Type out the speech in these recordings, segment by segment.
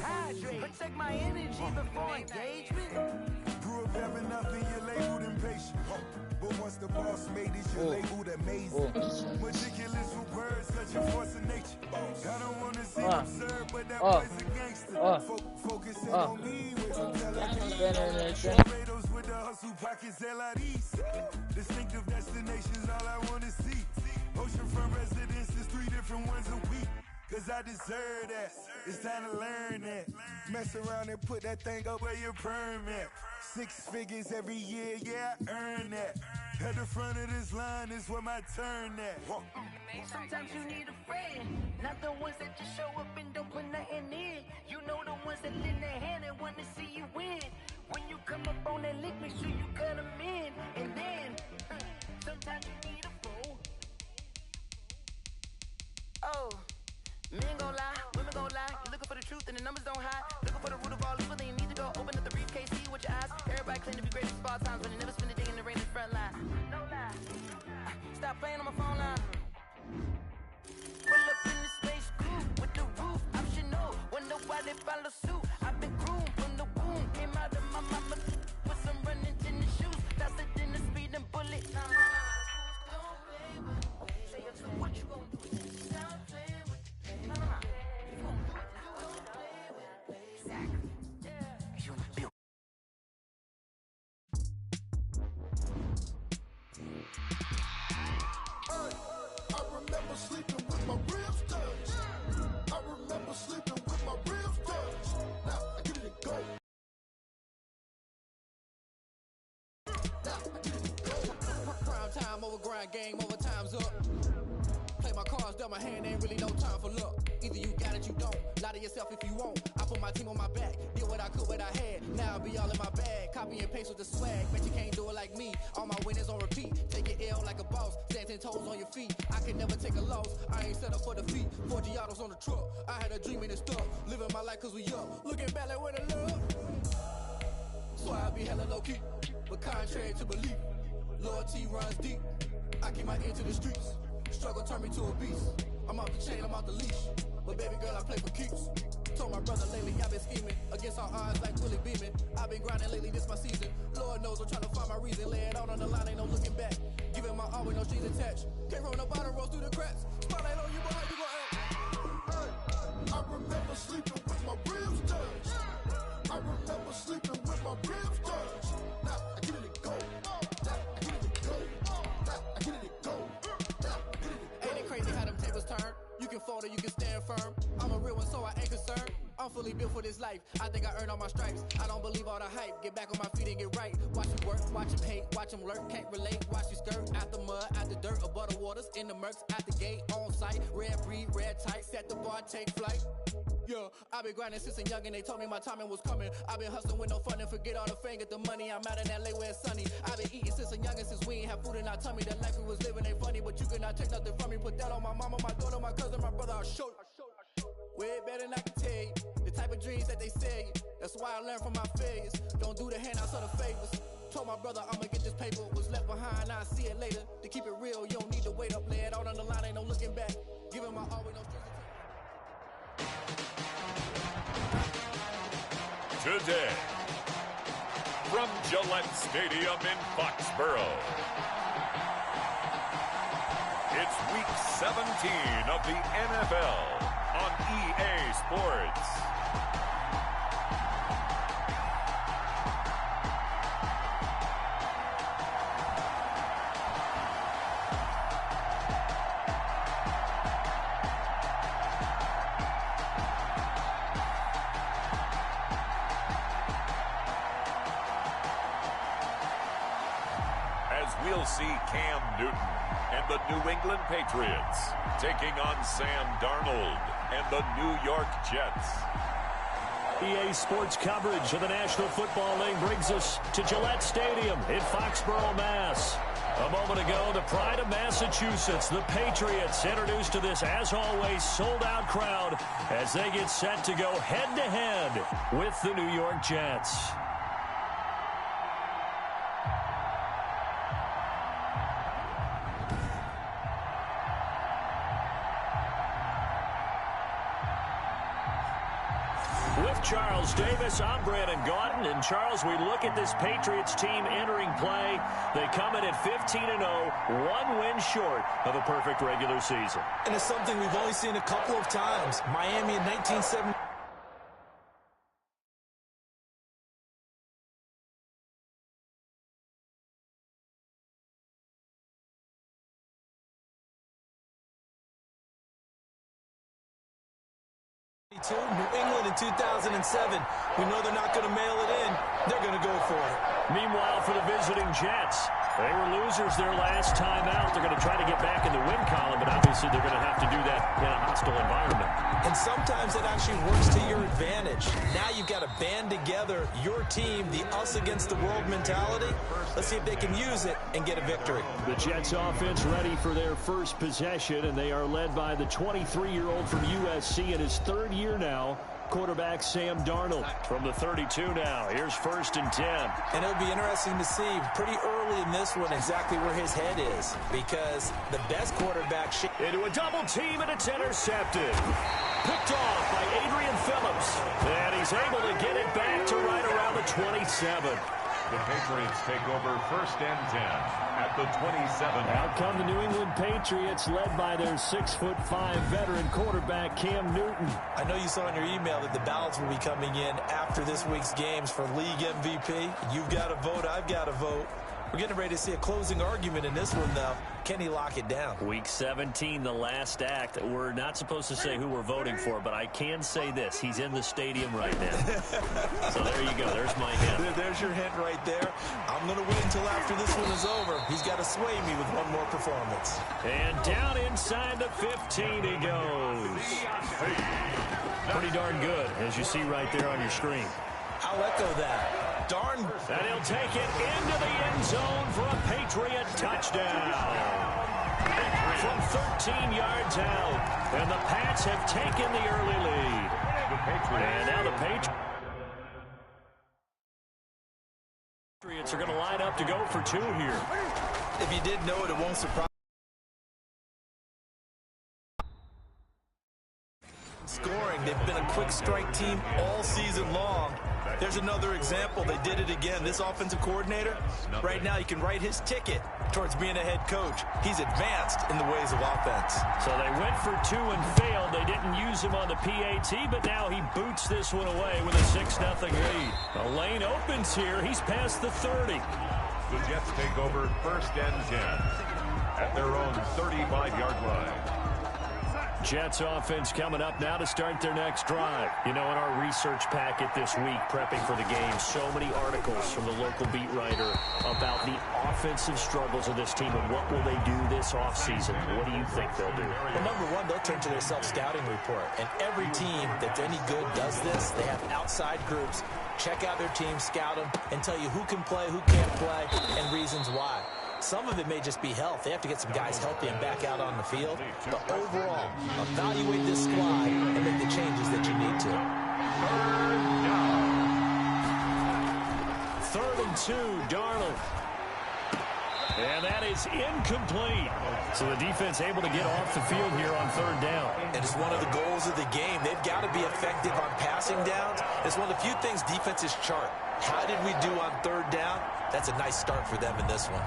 hydrate. Protect my energy before engagement. Grew up having nothing, you're labeled impatient. But once the boss made it, you're labeled amazing. Ridiculous with words, such a force of nature. I don't want to seem absurd, but that boy's a gangster. Focusing on me with intelligence. Tornadoes with the hustle pockets, LIDs. Distinctive destinations, all I want to see. Oceanfront residences, 3 different ones a week. Cause I deserve that. It's time to learn that. Mess around and put that thing up where your permit. 6 figures every year, yeah, I earn that. At the front of this line is where my turn at. Sometimes you need a friend, not the ones that just show up and don't put nothing in. You know the ones that lend their hand and want to see you win. When you come up on that lick, make sure you cut them in. And then, sometimes you need a fool. Oh. Men gon' lie, women gon' lie. You looking for the truth and the numbers don't hide. Looking for the root of all evil, then you need to go open up the briefcase, see with your eyes. Everybody claim to be great at small times, but they never spend a day in the rain in the front line. No lie. Stop playing on my phone line. Pull up in the space coupe with the roof optional. Wonder why they follow suit. I've been groomed from the womb. Came out of my mama with some running tennis shoes. Faster than the speeding bullet. Don't play with me. Say it, so what you gon' do? Stop playing. Game over, time's up. Play my cards, dealt my hand, ain't really no time for luck. Either you got it, you don't. Lie to yourself if you won't. I put my team on my back, did what I could, what I had. Now I'll be all in my bag, copy and paste with the swag. Bet you can't do it like me. All my winners on repeat. Take your L like a boss, stand 10 toes on your feet. I can never take a loss. I ain't set up for defeat. 4 Giottos on the truck. I had a dream and it's stuck. Living my life cause we up. Looking back like where the love. So I be hella low key, but contrary to belief, loyalty runs deep. I keep my ear to the streets. Struggle turned me to a beast. I'm off the chain, I'm off the leash. But baby girl, I play for keeps. Told my brother lately, I've been scheming against all odds like Willie Beeman. I've been grinding lately, this my season. Lord knows I'm trying to find my reason. Lay it out on the line, ain't no looking back. Giving my all with no strings attached. Can't roll no bottom, rolls through the cracks. Spotlight on you, but how you gon' act? I remember sleeping with my ribs touched. I remember sleeping with my ribs touched. Now I get it and go. Now I get it and go. Now I get it and go. Ain't it crazy how them tables turn? You can fold or you can stand firm. I'm a real one, so I ain't concerned. I'm fully built for this life. I think I earned all my stripes. I don't believe all the hype. Get back on my feet and get right. Watch you work, watch him hate, watch him lurk. Can't relate, watch you skirt. Out the mud, out the dirt, above the waters, in the murks, out the gate, on site. Red breed, red tight, set the bar, take flight. Yeah, I've been grinding since a young and they told me my timing was coming. I've been hustling with no fun and forget all the fame, get the money. I'm out in LA where it's sunny. I've been eating since a young and since we ain't have food in our tummy. The life we was living ain't funny, but you cannot take nothing from me. Put that on my mama, my daughter, my cousin, my brother, I'll show you. Way better than I can tell you. The type of dreams that they sell you. That's why I learned from my failures. Don't do the handouts or the favors. Told my brother I'ma get this paper. Was left behind, I'll see it later. To keep it real, you don't need to wait up. Lay it out on the line, ain't no looking back. Giving my all with no strings attached. Today, from Gillette Stadium in Foxborough, it's Week 17 of the NFL on EA Sports. We'll see Cam Newton and the New England Patriots taking on Sam Darnold and the New York Jets. EA Sports coverage of the National Football League brings us to Gillette Stadium in Foxborough, Mass. A moment ago, the pride of Massachusetts, the Patriots, introduced to this, as always, sold-out crowd as they get set to go head-to-head with the New York Jets. With With Charles Davis, I'm Brandon Gaudin. And, Charles, we look at this Patriots team entering play. They come in at 15-0, one win short of a perfect regular season. And it's something we've only seen a couple of times. Miami in 1970. New England in 2007. We know they're not going to mail it in. They're going to go for it. Meanwhile, for the visiting Jets, they were losers their last time out. They're going to try to get back in the win column, but obviously they're going to have to do that in a hostile environment. And sometimes it actually works to your advantage. Now you've got to band together your team, the us against the world mentality. Let's see if they can use it and get a victory. The Jets offense ready for their first possession, and they are led by the 23-year-old from USC in his third year now, quarterback Sam Darnold. From the 32 now, here's 1st and 10. And it'll be interesting to see pretty early in this one exactly where his head is, because the best quarterback... Into a double team, and it's intercepted. Picked off by Adrian Phillips. And he's able to get it back to right around the 27. The Patriots take over 1st and 10 at the 27. Out come the New England Patriots, led by their 6'5" veteran quarterback, Cam Newton. I know you saw in your email that the ballots will be coming in after this week's games for league MVP. You've got to vote. I've got to vote. We're getting ready to see a closing argument in this one, though. Can he lock it down? Week 17, the last act. We're not supposed to say who we're voting for, but I can say this. He's in the stadium right now. So there you go. There's my hint. There's your hint right there. I'm going to wait until after this one is over. He's got to sway me with one more performance. And down inside the 15 he goes. Pretty darn good, as you see right there on your screen. I'll echo that. Darn. And he'll take it into the end zone for a Patriot touchdown. From 13 yards out. And the Pats have taken the early lead. And now the Patriots are going to line up to go for 2 here. If you did know it, it won't surprise. Scoring. They've been a quick strike team all season long. There's another example. They did it again. This offensive coordinator, right now, you can write his ticket towards being a head coach. He's advanced in the ways of offense. So they went for 2 and failed. They didn't use him on the PAT, but now he boots this one away with a 6-0 lead. A lane opens here. He's past the 30. The Jets take over 1st and 10 at their own 35-yard line. Jets offense coming up now to start their next drive. You know, in our research packet this week, prepping for the game, so many articles from the local beat writer about the offensive struggles of this team and what will they do this offseason. What do you think they'll do? Well, number one, they'll turn to their self-scouting report. And every team that's any good does this. They have outside groups. Check out their team, scout them, and tell you who can play, who can't play, and reasons why. Some of it may just be health. They have to get some guys healthy and back out on the field. But overall, evaluate this squad and make the changes that you need to. 3rd and 2, Darnold. And that is incomplete. So the defense able to get off the field here on 3rd down. And it's one of the goals of the game. They've got to be effective on passing downs. It's one of the few things defenses chart. How did we do on 3rd down? That's a nice start for them in this one.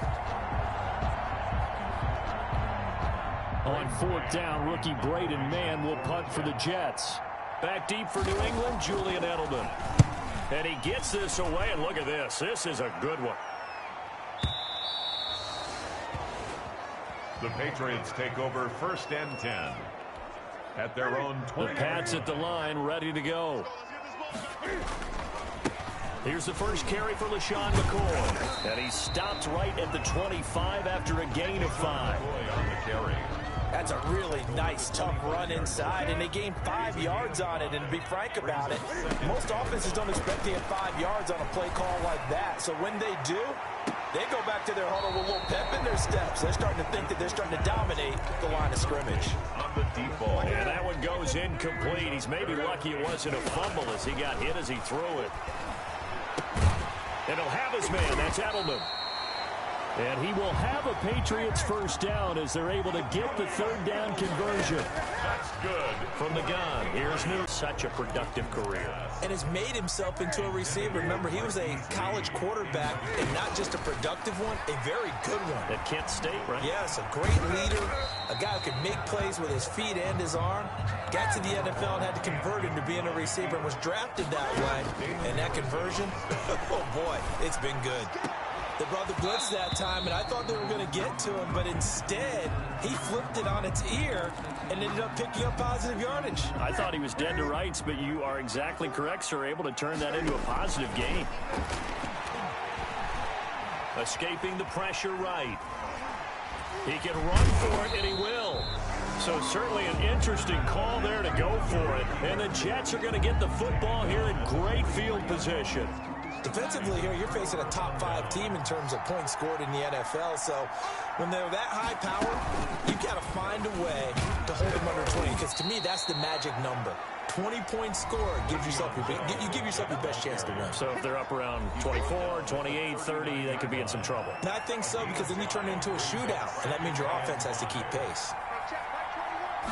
On 4th down, rookie Braden Mann will punt for the Jets. Back deep for New England, Julian Edelman. And he gets this away, and look at this. This is a good one. The Patriots take over 1st and 10 at their own 20. The Pats at the line, ready to go. Here's the first carry for LaShawn McCoy. And he's stopped right at the 25 after a gain of 5. On the carry. That's a really nice, tough run inside, and they gained 5 yards on it. And to be frank about it, most offenses don't expect to get 5 yards on a play call like that. So when they do, they go back to their huddle with a little pep in their steps. They're starting to think that they're starting to dominate the line of scrimmage. On the deep ball. And that one goes incomplete. He's maybe lucky it wasn't a fumble as he got hit as he threw it. And he'll have his man. That's Edelman. And he will have a Patriots first down as they're able to get the third down conversion. That's good. From the gun, here's New. Such a productive career. And has made himself into a receiver. Remember, he was a college quarterback, and not just a productive one, a very good one. At Kent State, right? Yes, a great leader, a guy who could make plays with his feet and his arm. Got to the NFL and had to convert into being a receiver and was drafted that way. And that conversion, oh boy, it's been good. They brought the blitz that time, and I thought they were going to get to him, but instead, he flipped it on its ear and ended up picking up positive yardage. I thought he was dead to rights, but you are exactly correct, sir. Able to turn that into a positive gain. Escaping the pressure right. He can run for it, and he will. So certainly an interesting call there to go for it. And the Jets are going to get the football here in great field position. Defensively here, you're facing a top-5 team in terms of points scored in the NFL. So when they're that high power, you've got to find a way to hold them under 20. Because to me, that's the magic number. 20-point score gives yourself you give yourself your best chance to win. So if they're up around 24, 28, 30, they could be in some trouble. And I think so, because then you turn it into a shootout, and that means your offense has to keep pace.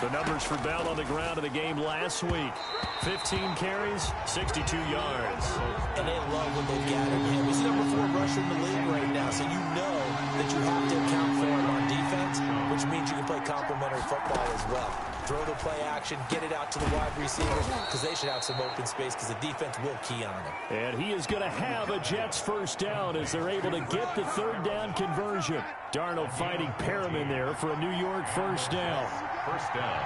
The numbers for Bell on the ground of the game last week. 15 carries, 62 yards. And they love what they've got in him. He's number 4 rusher in the league right now, so you know that you have to account for him on defense, which means you can play complementary football as well. Throw the play action, get it out to the wide receivers, because they should have some open space, because the defense will key on him. And he is going to have a Jets first down as they're able to get the third down conversion. Darnold fighting Perriman there for a New York first down. First down.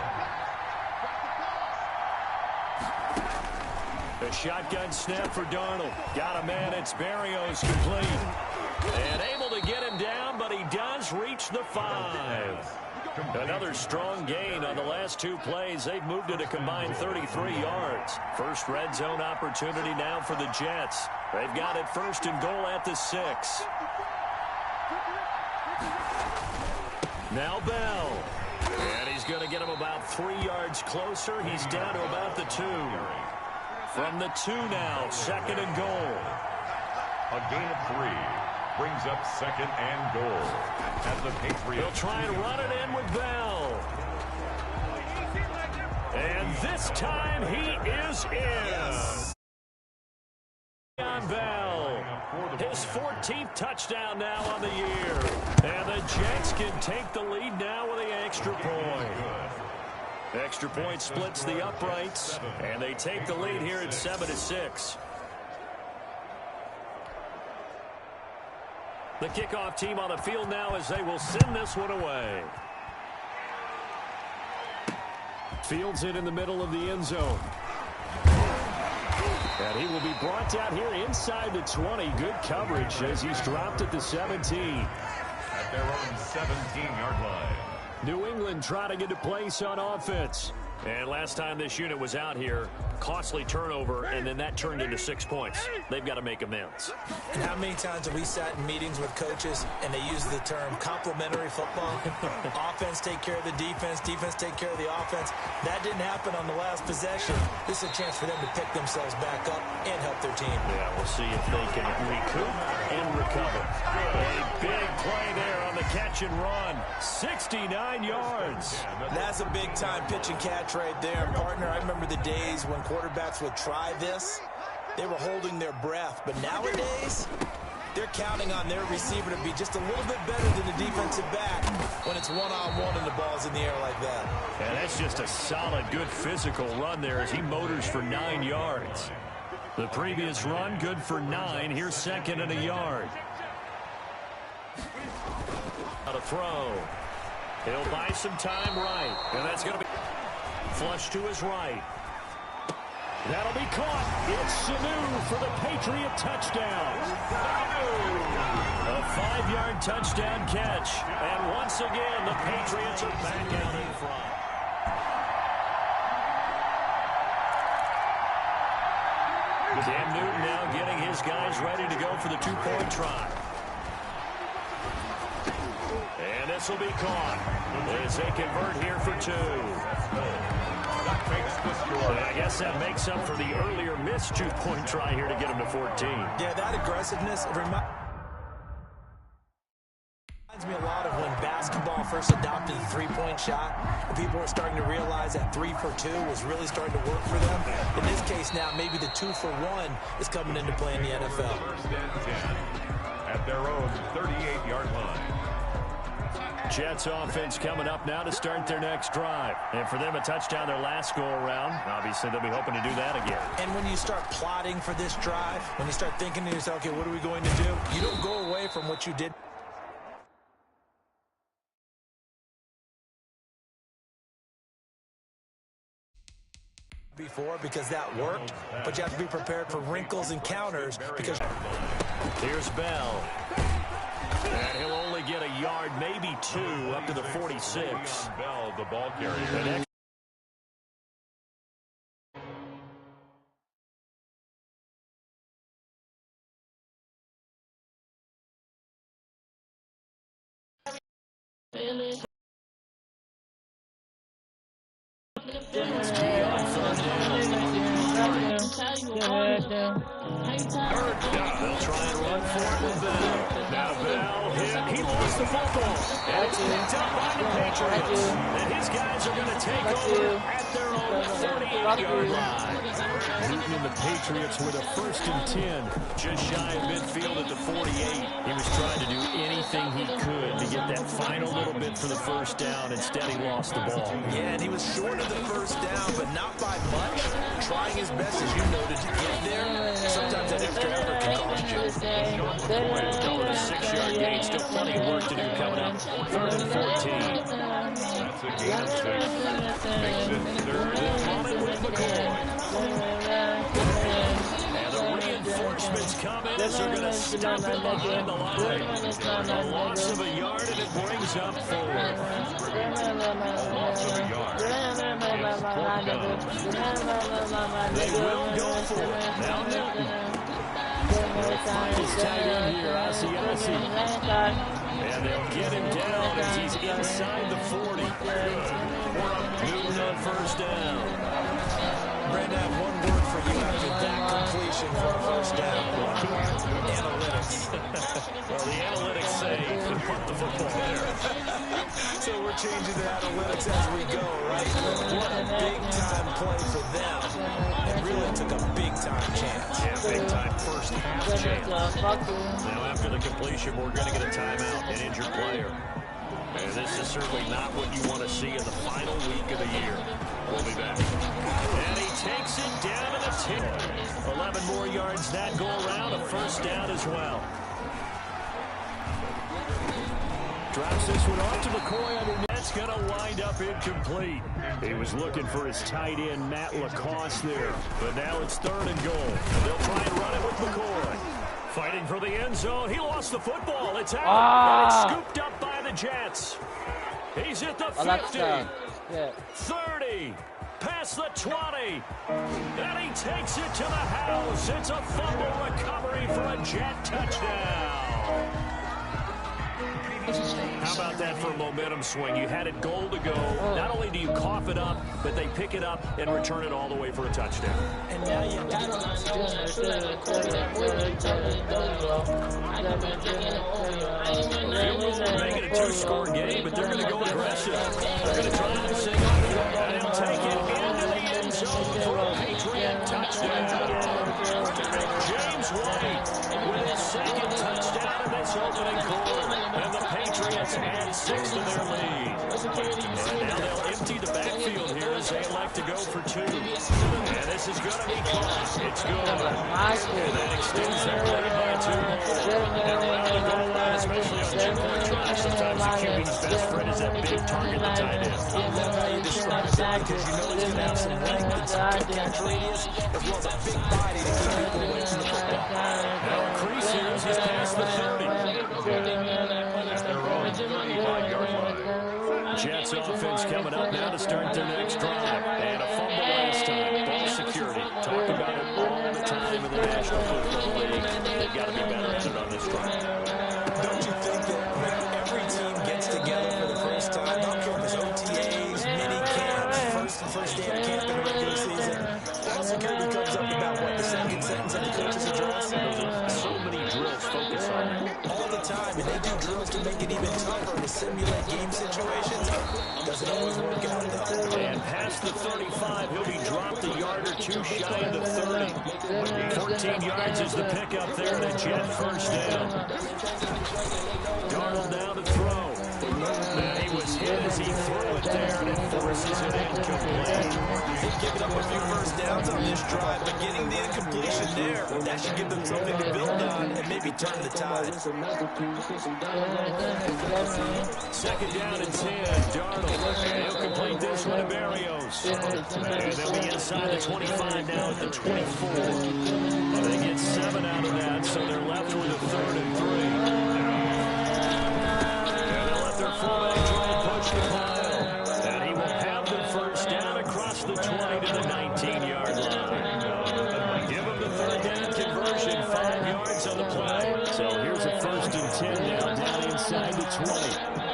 The shotgun snap for Darnold. Got a man, it's Berrios complete. And able to get him down, but he does reach the 5. Another strong gain on the last 2 plays. They've moved it a combined 33 yards. First red zone opportunity now for the Jets. They've got it first and goal at the 6. Now Bell. And he's going to get him about 3 yards closer. He's down to about the 2. From the 2 now, second and goal. A gain of 3 brings up second and goal. As the Patriots, they'll try and run it in with Bell. And this time he is in. On Bell. His 14th touchdown now on the year. And the Jets can take the lead now with the extra point. Extra point splits the uprights, and they take the lead here at 7-6. The kickoff team on the field now as they will send this one away. Fields it in the middle of the end zone. And he will be brought down here inside the 20. Good coverage as he's dropped at the 17. At their own 17-yard line. New England trying to get to place on offense. And last time this unit was out here, costly turnover, and then that turned into 6 points. They've got to make amends. And how many times have we sat in meetings with coaches and they use the term complementary football? Offense take care of the defense, defense take care of the offense. That didn't happen on the last possession. This is a chance for them to pick themselves back up and help their team. Yeah, we'll see if they can recoup and recover. A big play there on the catch and run. 69 yards. That's a big-time pitch and catch right there. Partner, I remember the days when quarterbacks would try this. They were holding their breath. But nowadays, they're counting on their receiver to be just a little bit better than the defensive back when it's one-on-one and the ball's in the air like that. And that's just a solid, good physical run there as he motors for 9 yards. The previous run, good for 9. Here's second and a yard. Out of throw. He'll buy some time right. And that's going to be flush to his right. That'll be caught. It's Sanu for the Patriot touchdown. A 5-yard touchdown catch. And once again, the Patriots are back out in front. Cam Newton now getting his guys ready to go for the 2-point try. And this will be caught as they convert here for 2. And I guess that makes up for the earlier missed 2-point try here to get him to 14. Yeah, that aggressiveness, Me a lot of when basketball first adopted the three-point shot, and people were starting to realize that 3 for 2 was really starting to work for them. In this case now, maybe the 2 for 1 is coming into play in the NFL. First and 10 at their own 38-yard line. Jets offense coming up now to start their next drive. And for them, a touchdown their last go-around. Obviously, they'll be hoping to do that again. And when you start plotting for this drive, when you start thinking to yourself, okay, what are we going to do? You don't go away from what you did before because that worked, but you have to be prepared for wrinkles and counters because... Here's Bell. And he'll only get a yard, maybe 2, up to the 46. Bell, the ball carrier. They'll try and run for it with Bell. Now Bell hit. He lost the football. And it's picked up by the Patriots. And his guys are going to take over at their own 38-yard line. Newton and the Patriots with a 1st and 10. Just shy of midfield at the 48. He was trying to do anything he could to get that final little bit for the first down. Instead, he lost the ball. Yeah, and he was short of the first down, but not by much. Trying his best, as you noted, to get there. Sometimes that extra effort can cost you. Over the 6-yard gain. Still plenty of work to do coming up. 3rd and 14. That's a gain of 6. Makes it 3rd and 10 with McCoy. And the reinforcements come in as they're going to stop it behind the line. A loss of a yard, and it brings up 4. A loss of a yard. They will go for it. Now Newton. His tight end here, Asiasi. And they'll get him down as he's inside the 40. Newton on first down. Brandon, I have one word for you after that completion for a first down. Analytics. Well, the analytics say to put the football there. So we're changing the analytics as we go, right? What a big-time play for them. It really took a big-time chance. Yeah, big-time first half chance. Now, after the completion, we're going to get a timeout, an injured player. And this is certainly not what you want to see in the final week of the year. We'll be back. And he takes it down to the 10. 11 more yards that go around, a first down as well. Drops this one off to McCoy underneath. That's going to wind up incomplete. He was looking for his tight end, Matt Lacoste there. But now it's 3rd and goal. They'll try and run it with McCoy. Fighting for the end zone. He lost the football. It's out. And it's scooped up by the Jets. He's at the 50. 30. Past the 20. And he takes it to the house. It's a fumble recovery for a Jet touchdown. How about that for a momentum swing? You had it goal to go. Not only do you cough it up, but they pick it up and return it all the way for a touchdown. And now you got make it a 2-score game, but they're going to go aggressive. They're going to try to sing up, and he'll take it into the end zone for a Patriot touchdown. James White with his 2nd touchdown in this opening quarter. And the Patriots add 6 to their lead. And now they'll empty the backfield here as they elect to go for 2. And this is going to be caught. It's good. And that extends their lead by 2 more. And around the goal line, especially on 2-point drives, sometimes the QB's best friend is that big target, the tight end. I love how you describe that because you know it's going to have some length and some catch radius, as well as a big body to keep people away from the football. Now increase here as he's past the 30. Jets offense coming up now to start their next drive. And a fumble last time. Ball security. Talk about it all the time in the National Football League. They've got to be better at it on this drive. Don't you think that when every team gets together for the first time, I don't care if it's OTAs, mini camps, first day of camp in the regular season, that security comes up about what, the second sentence of the coach's address? So many drills focus on it. All the time, and they do drills to make it even tougher. simulate game situations. Doesn't always work out, though. And past the 35, he'll be dropped a yard or two shy of the 30. 14 yards is the pickup there, and a Jet first down. Darnold now to throw. And he was hit as he threw it there, and it forces it incomplete. They've given up a few first downs on this drive, but getting the incompletion there, that should give them something to build on and maybe turn the tide. Second down and 10, Darnold. And he'll complete this one to Berrios. And they'll be inside the 25 now at the 24. And they get 7 out of that, so they're left with a 3rd and 3. Their fullback try and push the pile. And he will have the first down across the 20 to the 19-yard line. Give him the 3rd down conversion, 5 yards on the play. So here's a 1st and 10 now, down inside the 20.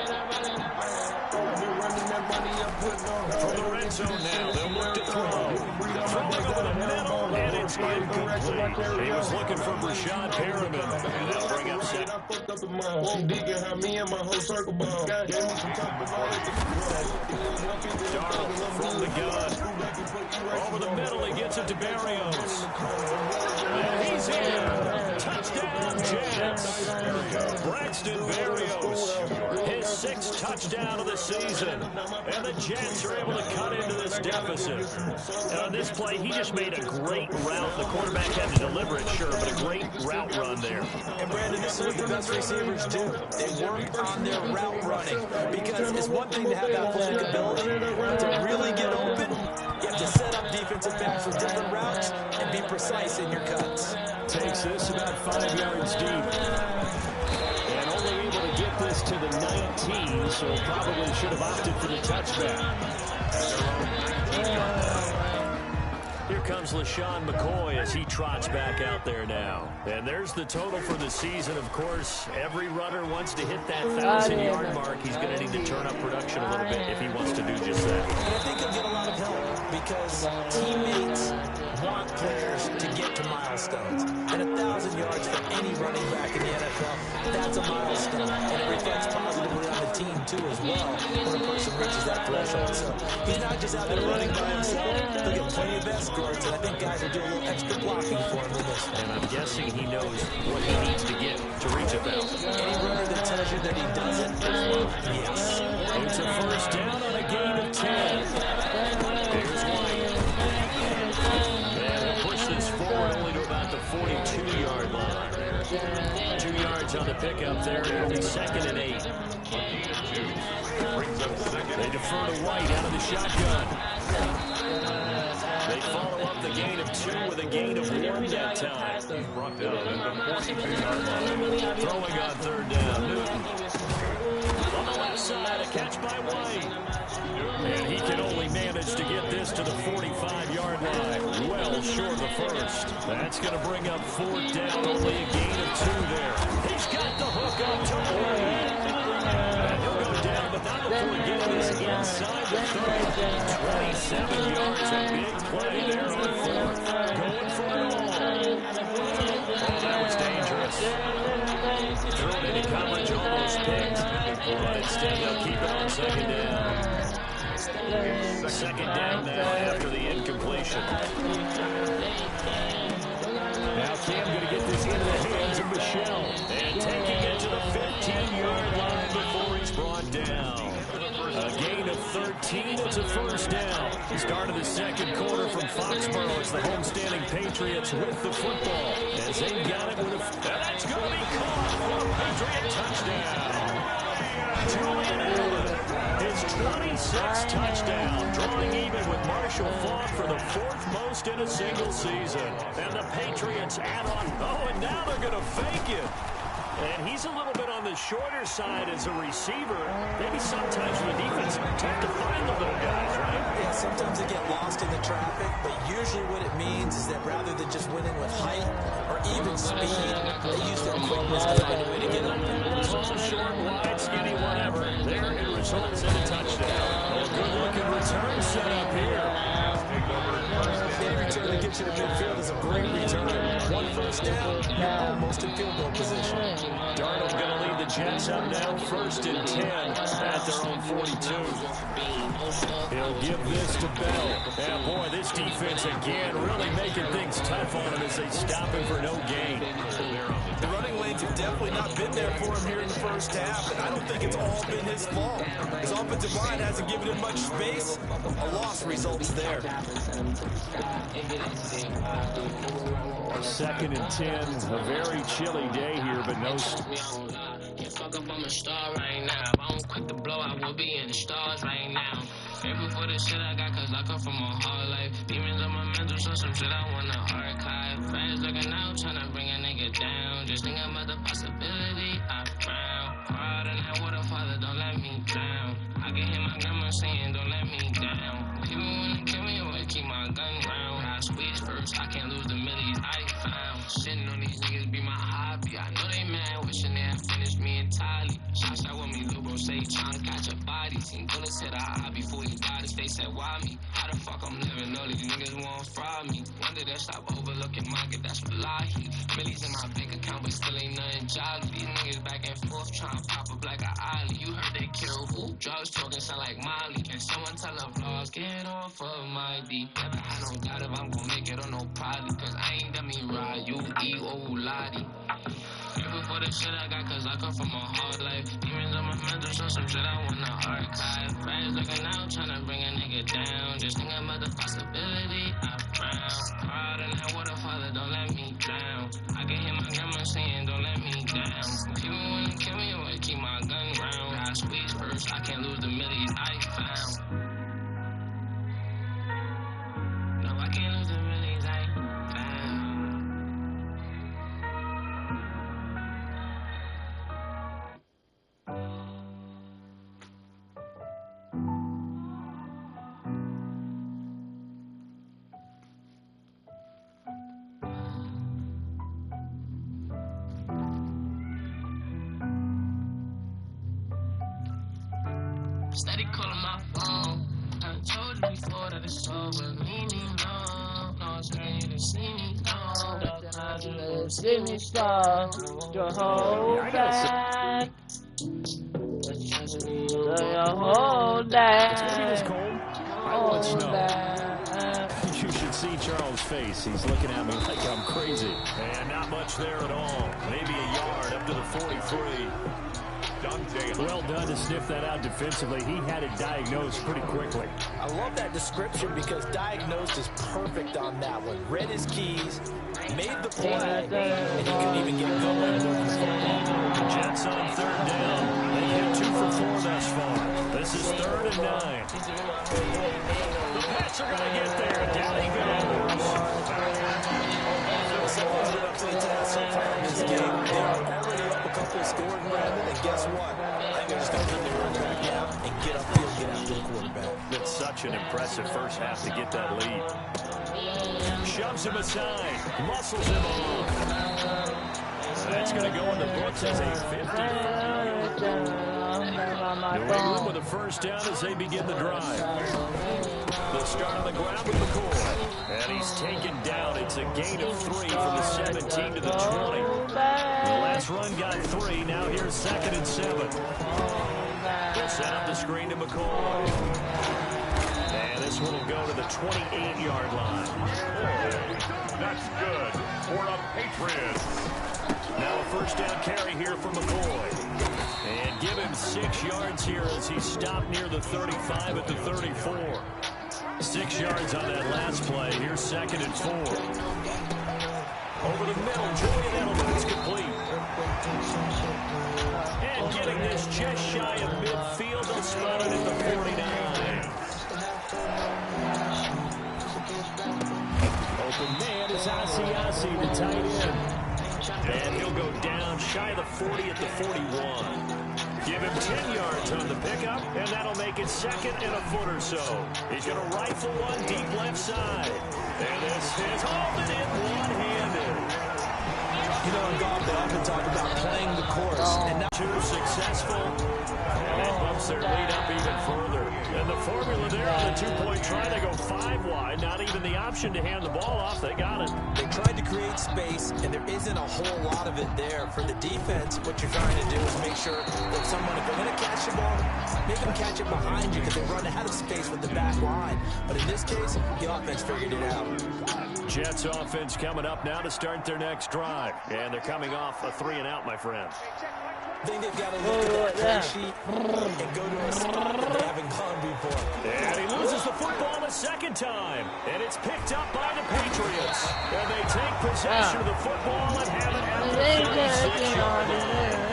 From the red zone now, they'll look to throw. Throwing over the middle, and it's incomplete. He was looking for Rashad Perriman, and they'll bring up second. Darnold from the gun. Over the middle, he gets it to Berrios. And he's in. Touchdown, Jets. Braxton Berrios, his 6th touchdown of the season. And the Jets are able to cut into this deficit. And on this play, he just made a great route. The quarterback had to deliver it, sure, but a great route run there. And Brandon, this is what the best receivers do. They work on their route running, because it's one thing to have athletic ability. To really get open, you have to set up defensive backs with different routes and be precise in your cuts. Takes this about 5 yards deep. And only able to get this to the 19, so probably should have opted for the touchback. Here comes LaShawn McCoy as he trots back out there now. And there's the total for the season. Of course, every runner wants to hit that 1,000-yard mark. He's going to need to turn up production a little bit if he wants to do just that. And I think he'll get a lot of help because teammates want players to get to milestones. And 1,000 yards for any running back in the NFL, that's a milestone. And it reflects positively on the team, too, as well, when a person reaches that threshold. So he's not just out there running by himself. He'll get plenty of escorts, and I think guys will do a little extra blocking for him in this. And I'm guessing he knows what he needs to get to reach a 1,000. Any runner that tells you that he doesn't, yes. It's a first down on a gain of 10. Here's White. And he'll push this forward only to about the 42-yard line. 2 yards on the pickup there. It'll be 2nd and 8. They defer to White out of the shotgun. They follow up the gain of 2 with a gain of 1 that time. Brought down at the 42-yard line. Throwing on 3rd down. Newton. On the left side, a catch by White. And he can only manage to get this to the 45-yard line. Well short of the first. That's going to bring up 4th down. Only a gain of 2 there. He's got the hook up to White. And he'll go down, but not before getting this inside the 30. 27 yards, a big play there on 4th. Going for it all. Oh, that was dangerous. Thrown into coverage, almost picked. But instead they'll keep it on 2nd down. 2nd down now after the incompletion. Now Cam going to get this into the hands of Michelle. And taking it to the 15-yard line before he's brought down. A gain of 13, it's a first down. Start of the 2nd quarter from Foxborough. It's the homestanding Patriots with the football. As they got it with a... That's going to be caught for a Patriot touchdown. Julian Allen, his 26th touchdown, drawing even with Marshall Faulk for the 4th most in a single season. And the Patriots add on. Oh, and now they're going to fake it. And he's a little bit on the shorter side as a receiver. Maybe sometimes the defense tend to find the little guys, right? Yeah, sometimes they get lost in the traffic, but usually what it means is that rather than just winning with height or even speed, they use their quickness to find a way to get open. Small, short, wide, skinny, whatever. There it results in a touchdown. A good-looking return set up here. Any return that gets you to midfield is a great return. one first down, you're almost in field goal position. Darnold going to lead the Jets up now, 1st and 10 at their own 42. He'll give this to Bell. Yeah, boy, this defense again really making things tough on him as they stop him for no gain. The running lanes have definitely not been there for him here in the first half, and I don't think it's all been his fault. His offensive line hasn't given him much space. A loss results there. 2nd and 10, a very chilly day here, but no... Fuck up, I'm a star right now. If I don't quit the blow, I will be in the stars right now. Grateful for the shit I got, cause I come from a hard life. Demons on my mental, so some shit I wanna archive. Friends looking out, tryna bring a nigga down. Just thinking about the possibility I drown. Hard in that water, Father, don't let me drown. I can hear my grandma saying, don't let me down. People wanna kill me, always keep my gun round. I squeeze first, I can't lose the millies I found. Shitting on these niggas be my hobby. I know they mad, wishing they had finished me entirely. Shots out with me, Lil Bro say, tryna catch a body. Seen bullets hit a eye before he died. They said, why me? How the fuck I'm living? All these niggas won't fraud me. When did they stop overlooking market? That's Wallahi. Millies in my bank account, but still ain't nothing jolly. These niggas back and forth tryna pop up like a ollie. You heard they kill who? Drugs talking sound like Molly. Can someone tell a vlogs, get off of my D? Never had no doubt if I'm gon' make it or no probably. Cause I ain't done me right, you E.O. Lottie. Grateful for the shit I got, cause I come from a hard life. Demons on my mental, so some shit I wanna archive. Friends looking out, tryna bring a nigga down. Just thinking about the possibility I drown. Hard in that water, Father, don't let me drown. I can hear my grandma saying, don't let me down. People wanna kill me, always keep my gun round. I squeeze first, I can't lose the millies I found. No, I can't lose the millies I found. Steady calling my phone. I told you before that it's over. Leave me alone. No, it's ready to see me go. See me stop. Your whole back. Your whole back. You should see Charles' face. He's looking at me like I'm crazy. And not much there at all. Maybe a yard up to the 43. Well done to sniff that out defensively. He had it diagnosed pretty quickly. I love that description because diagnosed is perfect on that one. Read his keys, made the play, and he couldn't even get going. The Jets on 3rd down. They've hit 2 for 4 thus far. This is 3rd and 9. The Pats are going to get there. Down he goes. Someone's been up to the task so far in this game. They are already up a couple scoring, Brandon, and guess what? I think they're just going to keep their run back now and get upfield, get after the quarterback. It's such an impressive first half to get that lead. Shoves him aside, muscles him off. That's going to go in the books as a 50. New England with a first down as they begin the drive. They'll start on the ground with McCoy. And he's taken down. It's a gain of 3 from the 17 to the 20. The last run got 3. Now here's 2nd and 7. They'll set up the screen to McCoy. And this one will go to the 28-yard line. That's good for the Patriots. Now a first down carry here for McCoy. And give him 6 yards here as he stopped near the 35 at the 34. 6 yards on that last play. Here's 2nd and 4. Over the middle, Julian Edelman is complete. And getting this just shy of midfield, they'll spot it at the 49. Open man is Asiasi, the tight end. And he'll go down shy of the 40 at the 41. Give him 10 yards on the pickup, and that'll make it 2nd and a foot or so. He's going to rifle one deep left side. And this is hauled it in one-handed. You know, in golf, they often talk about playing the course. And not too successful. And it bumps their lead up even further. And the formula there on the two-point try, they go 5 wide. Not even the option to hand the ball off. They got it. They tried to create space, and there isn't a whole lot of it there. For the defense, what you're trying to do is make sure that someone, if they're going to catch the ball, make them catch it behind you because they run out of space with the back line. But in this case, the offense figured it out. Jets offense coming up now to start their next drive. And they're coming off a 3-and-out, my friend. I think they've got to look at that play sheet and go to a spot that they haven't gone before. And he loses the football a second time. And it's picked up by the Patriots. And they take possession of the football and have it at the 36-yard line.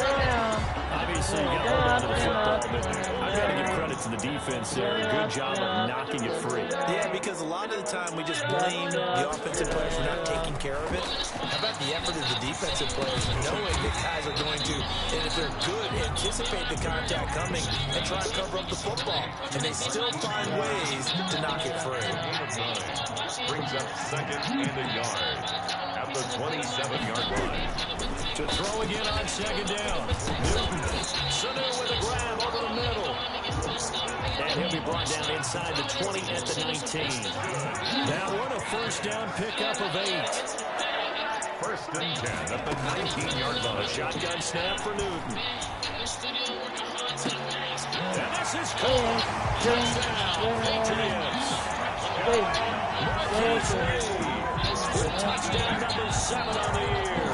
Obviously, you got to hold on to the football, but I've got to give credit to the defense there. Good job of knocking it free. Yeah, because a lot of the time we just blame the offensive players for not taking care of it. How about the effort of the defensive players knowing that guys are going to, and if they're good, anticipate the contact coming and try to cover up the football. And they still find ways to knock it free. Brings up second and a yard at the 27-yard line. To throw again on second down. Newton. Sanu with a grab over the middle. And he'll be brought down inside the 20 at the 19. Now what a first down pickup of 8. First and 10 at the 19-yard line. A shotgun snap for Newton. And this is caught. Touchdown, Patriots. With touchdown number 7 on the year.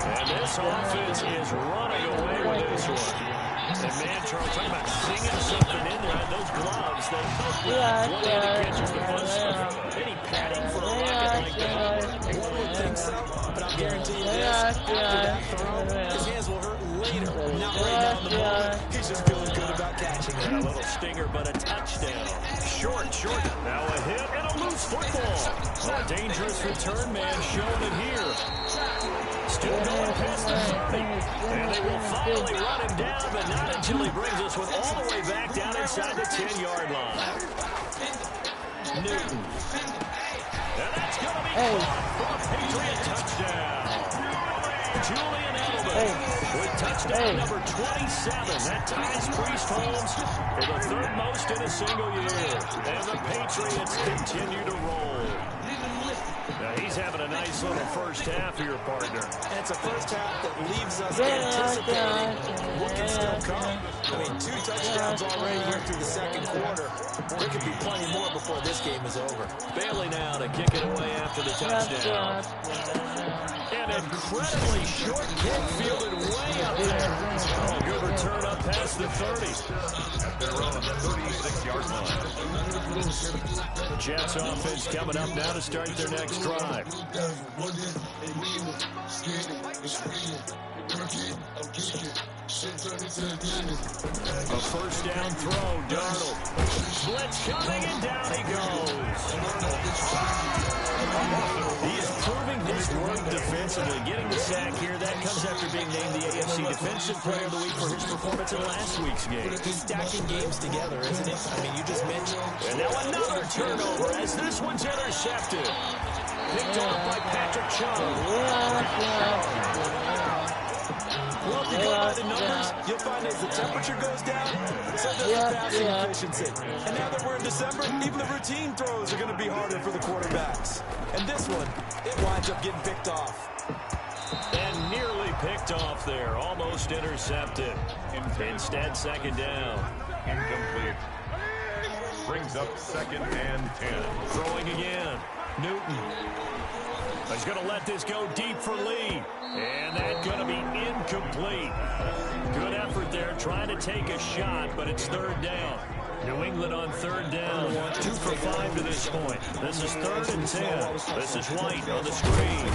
And this offense is running away with this one. And man, Charles, talking about singing something in there. Those gloves, they help with 180 catches the first. Any padding for a rocket like that? One would think so, but I'll guarantee you this. After that throw, his hands will hurt later. Not right now in the moment. He's just feeling good about catching it. A little stinger, but a touchdown. Short. Now a hit and a loose football. A dangerous return man showing it here. Still going past the 30. And they will finally run him down, but not until he brings us one all the way back down inside the 10-yard line. Newton. And that's going to be caught for a Patriot touchdown. Julian Edelman with touchdown number 27. That ties Priest Holmes for the 3rd most in a single year. And the Patriots continue to roll. Now he's having a nice little first half here, partner. And it's a first half that leaves us anticipating what can still come. I mean, 2 touchdowns already here through the second quarter. There could be plenty more before this game is over. Bailey now to kick it away after the touchdown. An incredibly short kick fielded way up there. Oh, good return up past the 30. They're on the 36-yard line. Jets offense coming up now to start their next drive. A first down throw, Darnold. Blitz coming and down he goes. He is proving his worth defensively. Getting the sack here, that comes after being named the AFC Defensive Player of the Week for his performance in last week's game. He's stacking games together, isn't he? I mean, you just mentioned. And now another turnover as this one's intercepted. Picked off by Patrick Chung. Well, if you go by the numbers, you'll find as the temperature goes down, so does the passing efficiency. And now that we're in December, even the routine throws are going to be harder for the quarterbacks. And this one, it winds up getting picked off. And nearly picked off there. Almost intercepted. Instead, second down. Incomplete. Brings up second and 10. Throwing again. Newton. He's going to let this go deep for Lee. And that's going to be incomplete. Good effort there, trying to take a shot, but it's 3rd down. New England on 3rd down. 2 for 5 to this point. This is 3rd and 10. This is White on the screen.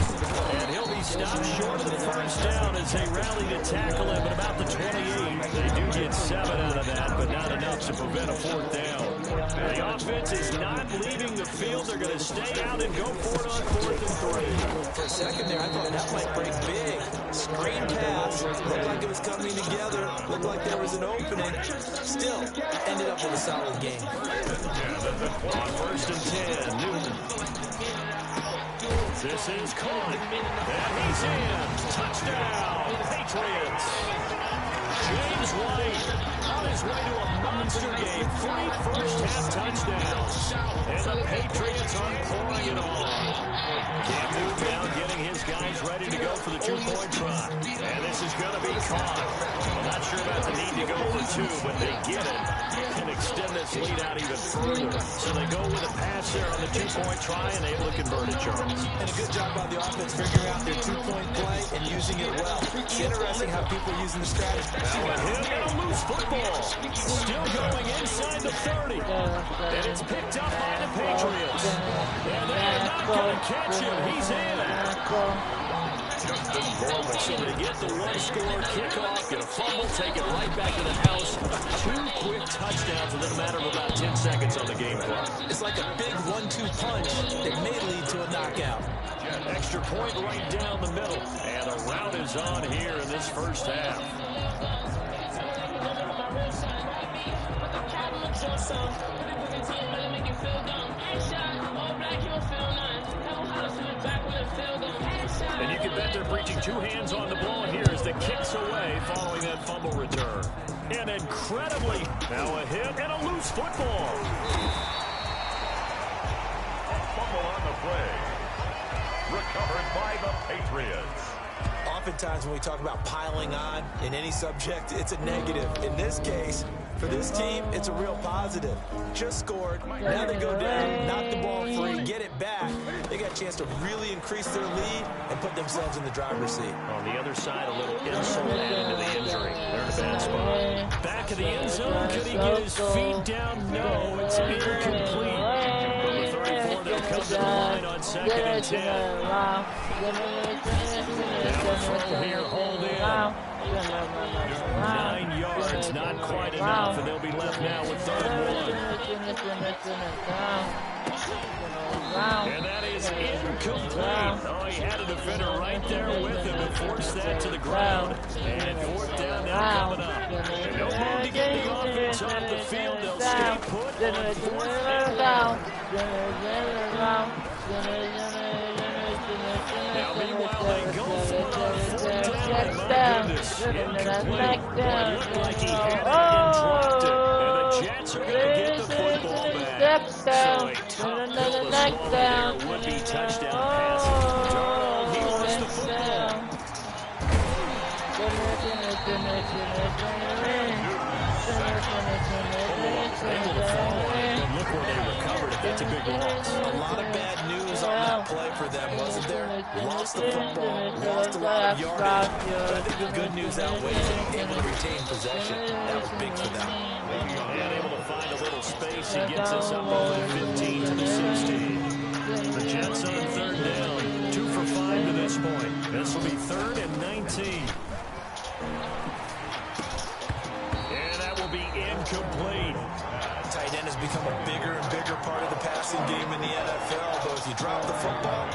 And he'll be stopped short of the first down as they rally to tackle him at about the 28. They do get 7 out of that, but not enough to prevent a 4th down. The offense is not leaving the field. They're going to stay out and go for it on 4th and 3. For a second there, I thought that might break big. Screen pass. Looked like it was coming together. Looked like there was an opening. Still, ended up with a solid game. On 1st and 10, Newton. This is caught. And he's in. Touchdown, Patriots. James White on his way to a monster game. 3 first-half touchdowns. And the Patriots are pouring it on. Cam Newton now getting his guys ready to go for the 2-point try. And this is going to be caught. I'm not sure about the need to go for 2, but they get it and extend this lead out even further. So they go with a pass there on the 2-point try and able to convert it, Charles. And a good job by the offense figuring out their 2-point play and using it well. It's interesting how people are using the strategy. Now a hit and a loose football. Still going inside the 30. And it's picked up by the Patriots. And they're not going to catch him. He's in. So they get the 1-score kickoff, get a fumble, take it right back to the house. 2 quick touchdowns within a matter of about 10 seconds on the game clock. It's like a big 1-2 punch that may lead to a knockout. Extra point right down the middle. And the route is on here in this first half. And you can bet they're preaching 2 hands on the ball here as the kick's away following that fumble return. And incredibly, now a hit and a loose football. A fumble on the play. Recovered by the Patriots. Oftentimes when we talk about piling on in any subject, it's a negative. In this case, for this team, it's a real positive. Just scored. Now they go down, knock the ball free, get it back. They got a chance to really increase their lead and put themselves in the driver's seat. On the other side, a little insult added to the injury. They're in a bad spot. Back of the end zone. Could he get his feet down? No, it's incomplete. From the 34, they'll come to the line on 2nd and 10. Now throw here, hold in. 9 yards, not quite enough, and they'll be left now with 3rd and 1. And that is incomplete. Oh, he had a defender right there with him and forced that to the ground. And 4th down now coming up. And no more to get the offense off the field. They'll stay put on 4th down. Now, meanwhile, they go for it on 4th down. My goodness, incomplete. Boy, it looked like he had it and dropped it. And the Jets are going to get the football back. So a tough pill to swallow there. Would-be touchdown pass. Darnold, he wants the football. Able to fall on it, and look where they recovered it. That's a big loss. A lot of bad news on that play for them, wasn't there? Lost the football, lost a lot of yardage. But I think the good news outweighs it. Able to retain possession. That was big for them. And able to find a little space. He gets us up over the 15 to the 16. The Jets on 3rd down. 2 for 5 to this point. This will be 3rd and 19. And that will be incomplete. Tight end has become a bigger and bigger part of the passing game in the NFL. Though if you drop the football,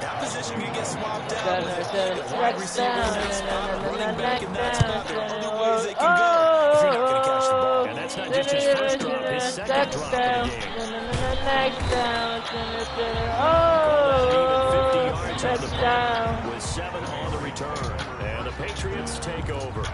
that position can get swapped out with a wide receiver in that spot, a running back in that spot. There are other ways they can go if you're not going to catch the ball. And that's not just his first drop, his 2nd drop of the game. Even 50 yards on the play with 7 on the return. And the Patriots take over.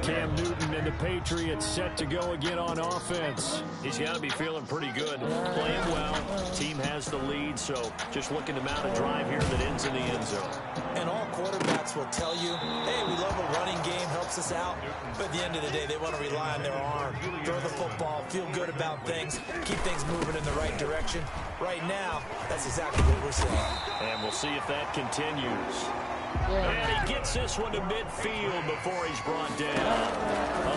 Cam Newton and the Patriots set to go again on offense. He's got to be feeling pretty good. Playing well. Team has the lead, so just looking to mount a drive here that ends in the end zone. And all quarterbacks will tell you, hey, we love a running game, helps us out. But at the end of the day, they want to rely on their arm. Throw the football, feel good about things, keep things moving in the right direction. Right now, that's exactly what we're seeing. And we'll see if that continues. And he gets this one to midfield before he's brought down.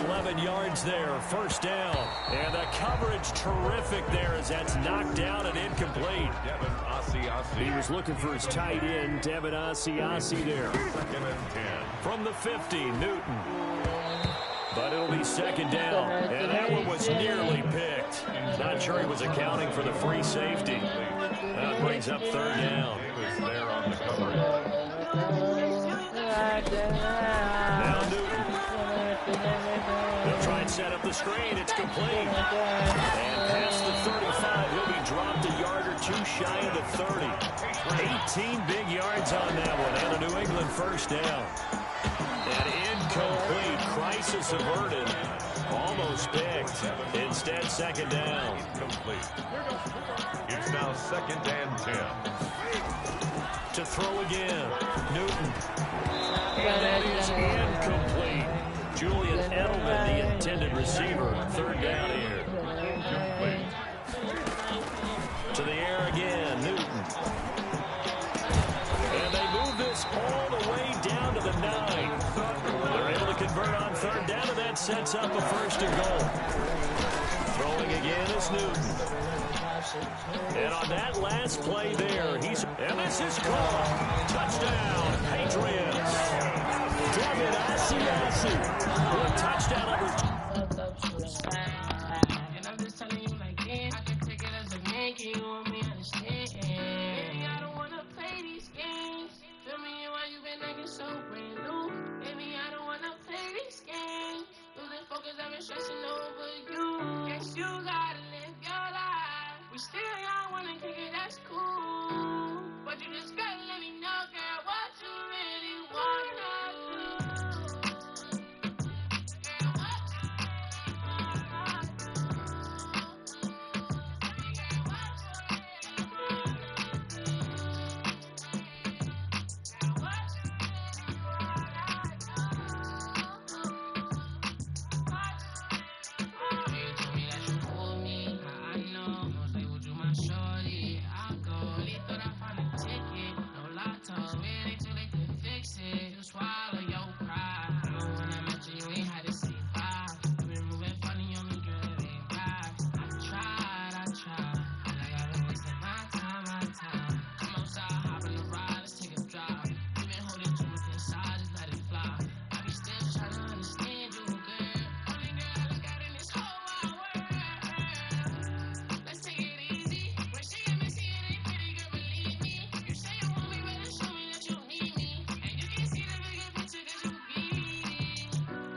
11 yards there, 1st down. And the coverage terrific there as that's knocked down and incomplete. He was looking for his tight end, Devin Asiasi there. From the 50, Newton. But it'll be 2nd down. And that one was nearly picked. Not sure he was accounting for the free safety. That brings up 3rd down. He was there on the cover. Now Newton. They'll try and set up the screen. It's complete. And past the 35, he'll be dropped a yard or two shy of the 30. 18 big yards on that one, and a New England first down. An incomplete, crisis averted. Almost picked. Instead, second down. Incomplete. It's now 2nd and 10. To throw again. Newton. And that is incomplete. Julian Edelman, the intended receiver. 3rd down here. Incomplete. To the air again. Newton. And they move this all the way down to the 9. They're able to convert on 3rd down, and that sets up a 1st and goal. Throwing again is Newton. And on that last play there, and this is caught. Touchdown, Patriots. Devin Asiasi with touchdown number 2. And I'm just telling you like, I can take it as a man. Can you want me to understand? Baby, I don't want to play these games. Feel me, why you been acting so brand new? Baby, I don't want to play these games. Losing focus, I've been stressing over you. Guess you gotta live your life. We still young, wanna kick it, that's cool. But you just gotta let me know, girl, what you really wanna do. Girl, what you really wanna do. Girl, what you really wanna do. Girl, what you really wanna do. You told me that you pulled me, I know. Shorty, I'll go. Really thought I found a ticket. No lotto. It ain't too late to fix it. You swallow your pride. I know when I met you, you ain't had to say bye. You been moving funny on me, girl, it ain't right. I tried. Feel like I've been wasting my time. Come outside, hop in the ride, let's take a drive. You been holding too much inside, just let it fly. I be still trying to understand you, girl. Only girl I look at in this whole wide world. Let's take it easy. When she get messy, it ain't pretty, girl, believe me. You say you want me, better show me that you need me. And you can see the bigger picture, cause you greedy.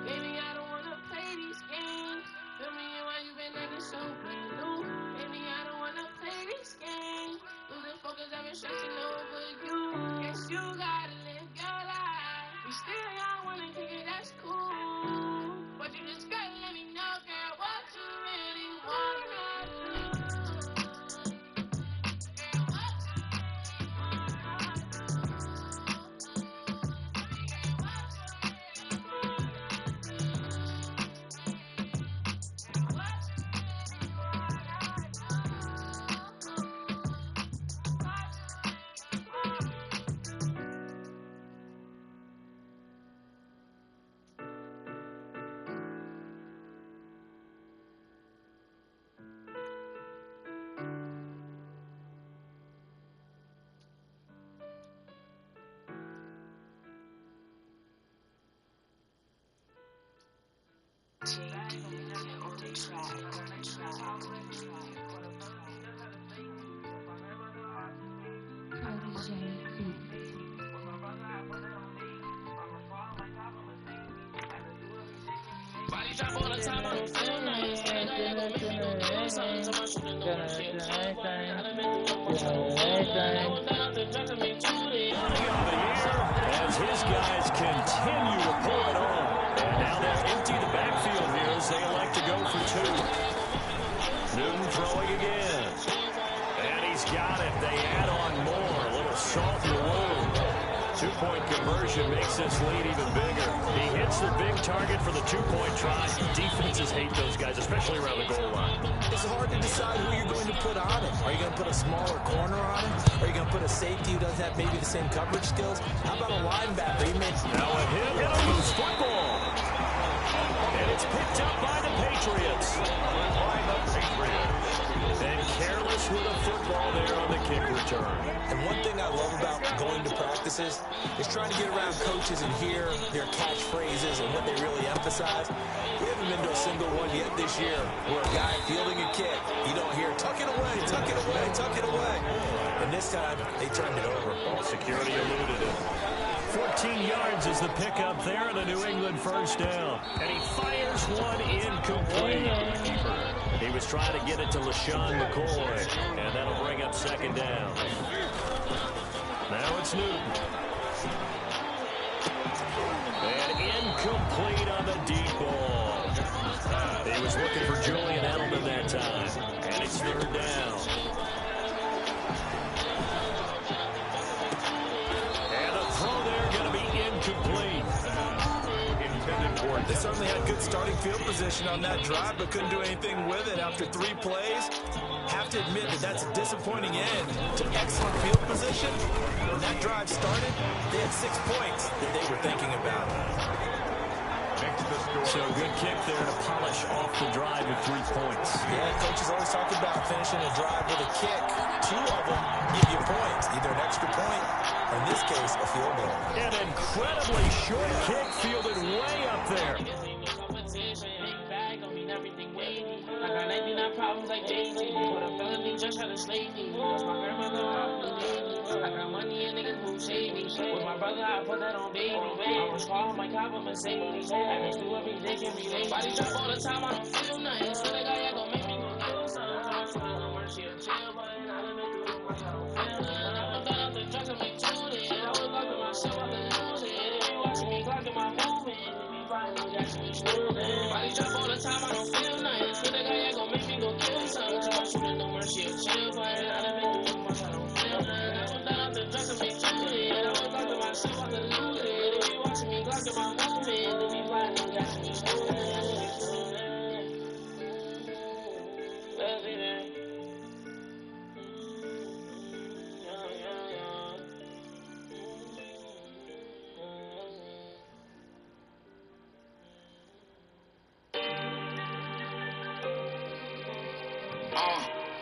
Baby, I don't wanna play these games. Feel me, and why you been acting so brand new? Baby, I don't wanna play these games. Losing focus, I've been stressing over you. Guess you gotta live your life. We still young, wanna kick it, that's cool. But you just gotta let me know, girl, what you really wanna do. Body drop all the time, I don't feel nice. I gotta make me go do something to my shit and know that shit. I done been through one time. I was down off the drugs, I made 2 days. As his guys continue to pull it on. And now they'll empty the backfield here as they elect to go for 2. Newton throwing again. And he's got it. They add on more. A little salt in the wound. 2-point conversion makes this lead even bigger. He hits the big target for the 2-point try. Defenses hate those guys, especially around the goal line. It's hard to decide who you're going to put on him. Are you going to put a smaller corner on him? Are you going to put a safety who doesn't have maybe the same coverage skills? How about a linebacker? Now with him, gonna lose football. And it's picked up by the Patriots. And careless with a football there on the kick return. And one thing I love about going to practices is trying to get around coaches and hear their catchphrases and what they really emphasize. We haven't been to a single one yet this year where a guy fielding a kick, you don't hear, tuck it away, tuck it away, tuck it away. And this time, they turned it over. Security eluded it. 14 yards is the pickup there, and a New England first down. And he fires one incomplete. He was trying to get it to LaShawn McCoy, and that'll bring up second down. Now it's Newton. And incomplete on the deep ball. He was looking for Julian Edelman that time, and it's third down. And the throw there going to be incomplete. They certainly had good starting field position on that drive, but couldn't do anything with it after 3 plays. Have to admit that that's a disappointing end to excellent field position. When that drive started, they had 6 points that they were thinking about. So good kick there to polish off the drive with 3 points. Yeah, coaches always talk about finishing a drive with a kick. 2 of them give you points, either an extra point or in this case, a field goal. An incredibly short kick fielded way up there. I got 99 problems like Jay-Z. With a felony, just had to slave me. Lost my grandmother, I got money and niggas move shady. With my brother, I put that on baby. I was calling my cop a Mercedes. I can do everything can relate. Body drop all the time, I don't feel nothing. So the guy gon' make me go kill something. I'm shooting no mercy or chill, but I done been through too much, I don't feel nothing. I put that up the drugs and make tuning. I was locking myself out the lose it. If you watching me clocking my movement, if you fighting me, that's me stupid. Body drop all the time, I don't feel nothing. So the guy gon' make me go kill something. I'm shooting no mercy or chill, but I done been through too much, I don't feel nothing. I put that up the drugs and make tuning. I was locking myself out the lose it. If you watching me clocking my movement, if you fighting me, that's me stupid.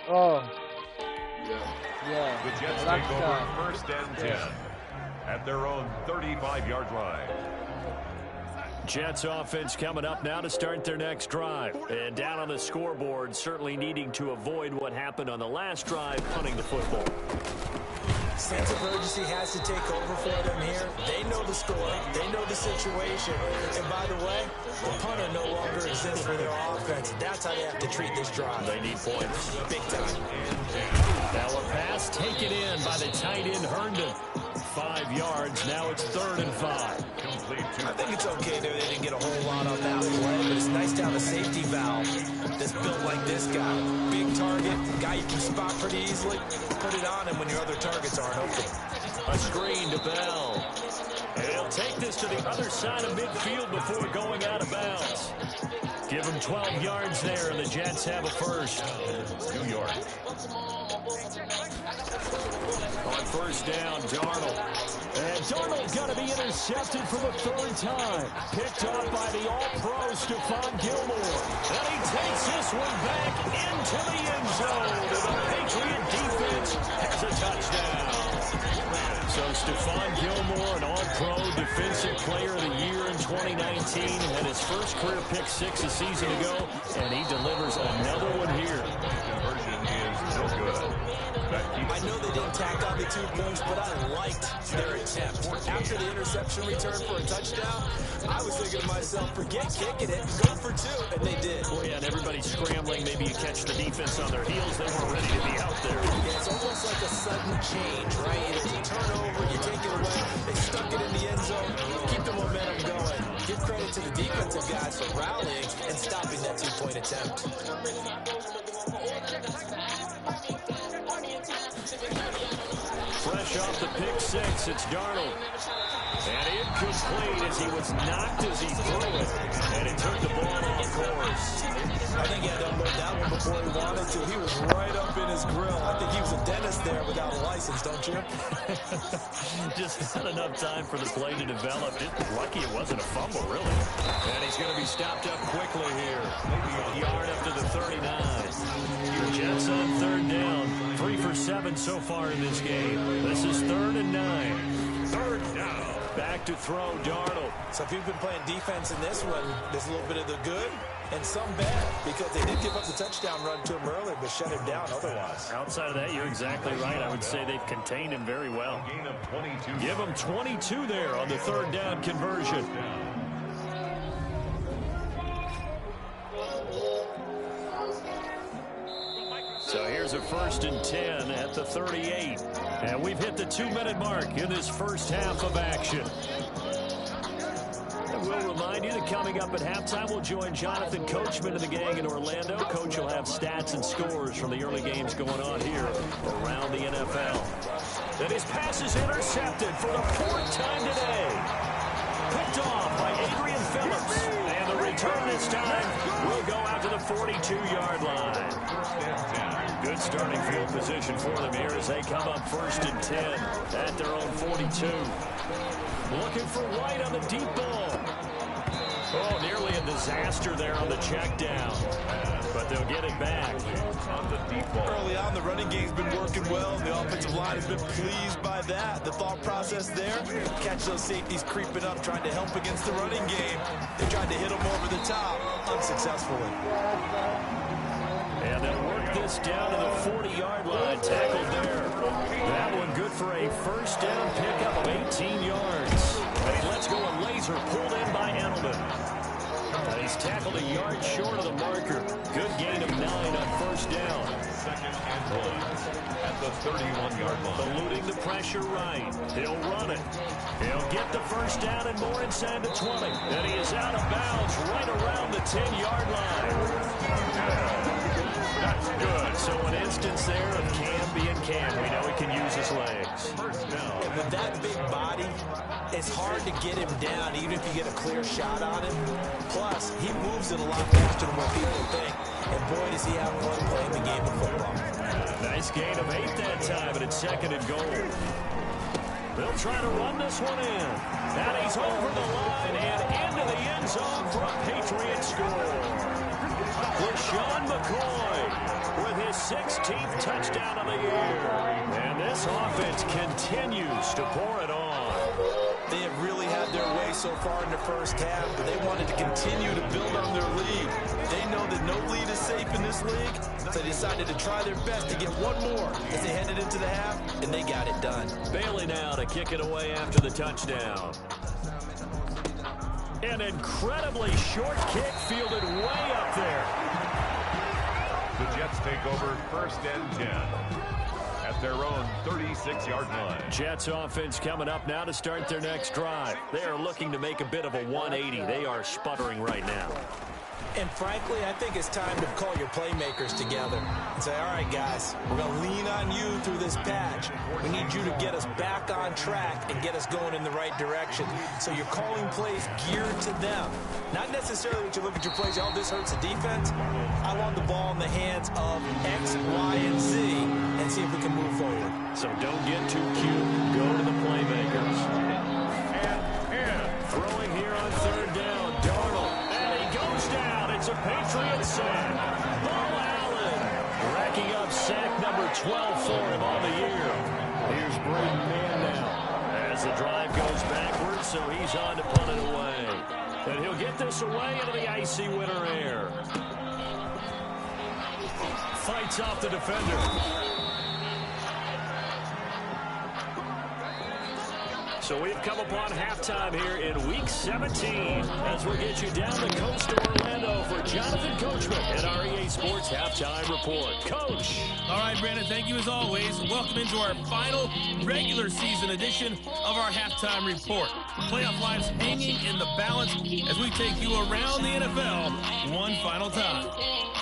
Oh. Yeah. The Jets take over first and 10 at their own 35-yard line. Jets offense coming up now to start their next drive. And down on the scoreboard, certainly needing to avoid what happened on the last drive, punting the football. Sense of urgency has to take over for them here. They know the score. They know the situation. And by the way, the punter no longer exists for their offense. That's how they have to treat this drive. They need points. Big time. Now a pass taken in by the tight end Herndon. 5 yards. Now it's 3rd and 5. I think it's okay that they didn't get a whole lot on that play, but it's nice to have a safety valve that's built like this guy. Big target, guy you can spot pretty easily. Put it on him when your other targets aren't open. A screen to Bell. And he'll take this to the other side of midfield before going out of bounds. Give him 12 yards there, and the Jets have a first. New York. On first down, Darnold. And Darnold got to be intercepted for the 3rd time. Picked up by the all-pro Stephon Gilmore. And he takes this one back into the end zone. And the Patriot defense has a touchdown. So Stephon Gilmore, an all-pro defensive player of the year in 2019, had his first career pick 6 a season ago, and he delivers another one here. Conversion is no good. I know they didn't tack on the 2 points, but I liked their attempt. After the interception return for a touchdown, I was thinking to myself, forget kicking it, go for 2, and they did. Well, yeah, and everybody's scrambling. Maybe you catch the defense on their heels. They weren't ready to be out there. Yeah, it's almost like a sudden change, right? It's a turnover, you take it away, they stuck it in the end zone, keep the momentum going. Give credit to the defensive guys for rallying and stopping that 2-point attempt. Fresh off the pick 6, it's Darnold. And incomplete as he was knocked as he threw it. And it took the ball off course. I think he had to unload that one before he wanted to. He was right up in his grill. I think he was a dentist there without a license, don't you? Just not enough time for the play to develop. Just lucky it wasn't a fumble, really. And he's going to be stopped up quickly here. A yard up to the 39. Jets on 3rd down. 3 for 7 so far in this game. This is 3rd and 9. 3rd down. Back to throw, Darnold. So if you've been playing defense in this one, there's a little bit of the good and some bad, because they did give up the touchdown run to him earlier, but shut him down otherwise. Outside of that, you're exactly right. I would say they've contained him very well. Give him 22 there on the 3rd down conversion. a 1st and 10 at the 38. And we've hit the 2-minute mark in this first half of action. And we'll remind you that coming up at halftime, we'll join Jonathan Coachman and the gang in Orlando. Coach will have stats and scores from the early games going on here around the NFL. Then his pass is intercepted for the 4th time today. Picked off by Adrian Phillips. And the return this time will go out to the 42-yard line. Good starting field position for them here as they come up 1st and 10 at their own 42. Looking for White on the deep ball. Oh, nearly a disaster there on the check down. But they'll get it back on the deep ball. Early on, the running game's been working well. The offensive line has been pleased by that. The thought process there, catch those safeties creeping up, trying to help against the running game. They tried to hit them over the top, unsuccessfully. And they'll work this down to the 40-yard line. Tackled there. That one good for a 1st down pickup of 18 yards. And he lets go a laser pulled in by Edelman. And he's tackled a yard short of the marker. Good gain of 9 on 1st down. 2nd and 1 at the 31-yard line. Eluding the pressure right. He'll run it. He'll get the 1st down and more inside the 20. And he is out of bounds right around the 10-yard line. That's good. So an instance there of Cam being Cam. We know he can use his legs. And with that big body, it's hard to get him down, even if you get a clear shot on him. Plus, he moves it a lot faster than what people think. And boy, does he have fun playing the game of football. Nice gain of 8 that time, and it's 2nd and goal. They'll try to run this one in. And he's over the line and into the end zone for a Patriot score. LaShawn McCoy with his 16th touchdown of the year. And this offense continues to pour it on. They have really had their way so far in the first half, but they wanted to continue to build on their lead. They know that no lead is safe in this league, so they decided to try their best to get one more as they headed into the half, and they got it done. Bailey now to kick it away after the touchdown. An incredibly short kick fielded way up there. The Jets take over 1st and 10 at their own 36-yard line. Jets offense coming up now to start their next drive. They are looking to make a bit of a 180. They are sputtering right now. And frankly, I think it's time to call your playmakers together and say, all right, guys, we're going to lean on you through this patch. We need you to get us back on track and get us going in the right direction. So you're calling plays geared to them. Not necessarily what you look at your plays, oh, this hurts the defense. I want the ball in the hands of X, Y, and Z and see if we can move forward. So don't get too cute. Go to the playmakers. And throwing here on 3rd down, Darnold. And he goes down. It's a Patriot sack. Bo Allen racking up sack number 12 for him on the year. Here's Braden Mann now as the drive goes backwards, so he's on to punt it away. And he'll get this away into the icy winter air. Fights off the defender. So we've come upon halftime here in Week 17 as we'll get you down the coast to Orlando for Jonathan Coachman at our EA Sports Halftime Report. Coach. All right, Brandon, thank you as always. Welcome into our final regular season edition of our Halftime Report. Playoff lives hanging in the balance as we take you around the NFL one final time.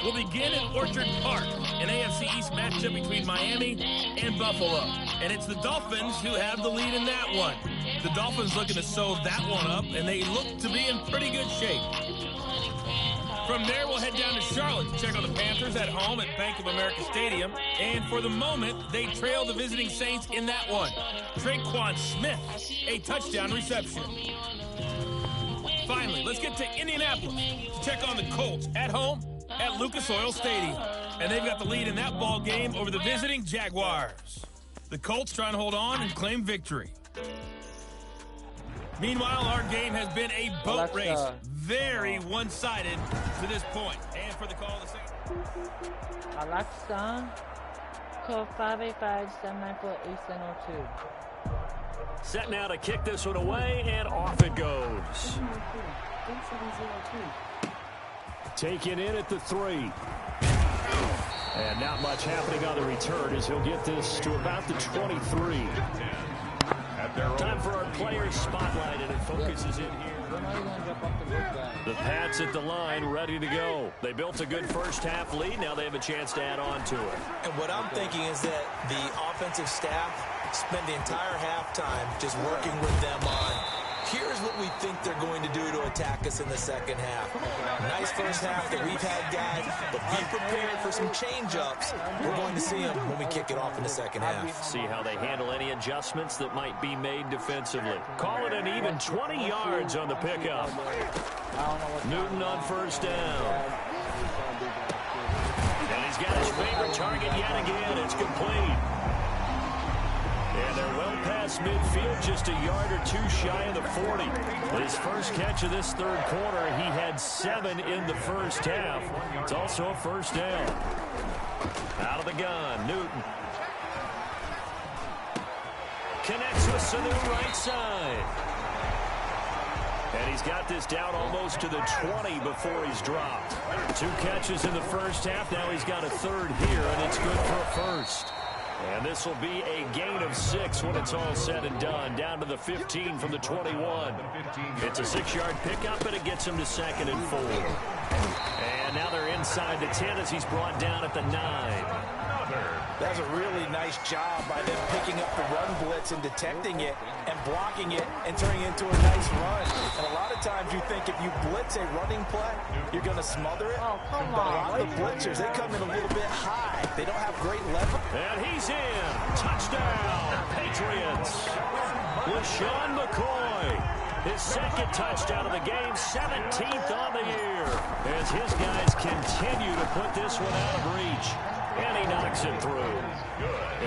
We'll begin at Orchard Park, an AFC East matchup between Miami and Buffalo. And it's the Dolphins who have the lead in that one. The Dolphins looking to sew that one up, and they look to be in pretty good shape. From there, we'll head down to Charlotte to check on the Panthers at home at Bank of America Stadium. And for the moment, they trail the visiting Saints in that one. Traquan Smith, a touchdown reception. Finally, let's get to Indianapolis to check on the Colts at home at Lucas Oil Stadium. And they've got the lead in that ball game over the visiting Jaguars. The Colts trying to hold on and claim victory. Meanwhile, our game has been a boat race. Very one-sided to this point. And for the call of the Saints. Alexa, call 585-794-8702. Set now to kick this one away, and off it goes. Taken in at the 3. And not much happening on the return as he'll get this to about the 23. Time for our players spotlight, and it focuses in here. The Pats at the line, ready to go. They built a good first half lead. Now they have a chance to add on to it. And what I'm thinking is that the offensive staff spend the entire halftime just working with them on, here's what we think they're going to do to attack us in the second half. Nice first half that we've had, guys, but be prepared for some change-ups. We're going to see them when we kick it off in the second half. See how they handle any adjustments that might be made defensively. Call it an even 20 yards on the pickup. Newton on first down. And he's got his favorite target yet again. It's complete. And they're well past midfield, just a yard or two shy of the 40. His first catch of this third quarter, he had 7 in the first half. It's also a first down. Out of the gun, Newton. Connects with Sanu right side. And he's got this down almost to the 20 before he's dropped. 2 catches in the first half. Now he's got a third here, and it's good for a first. And this will be a gain of 6 when it's all said and done. Down to the 15 from the 21. It's a 6-yard pickup, and it gets him to 2nd and 4. And now they're inside the 10 as he's brought down at the 9. That was a really nice job by them picking up the run blitz and detecting it and blocking it and turning it into a nice run. And a lot of times you think if you blitz a running play, you're going to smother it. Oh, come but a on. lot of the blitzers, they come in a little bit high. They don't have great level. And he's in. Touchdown, Patriots. LaShawn McCoy. His second touchdown of the game, 17th on the year. As his guys continue to put this one out of reach. And he knocks it through.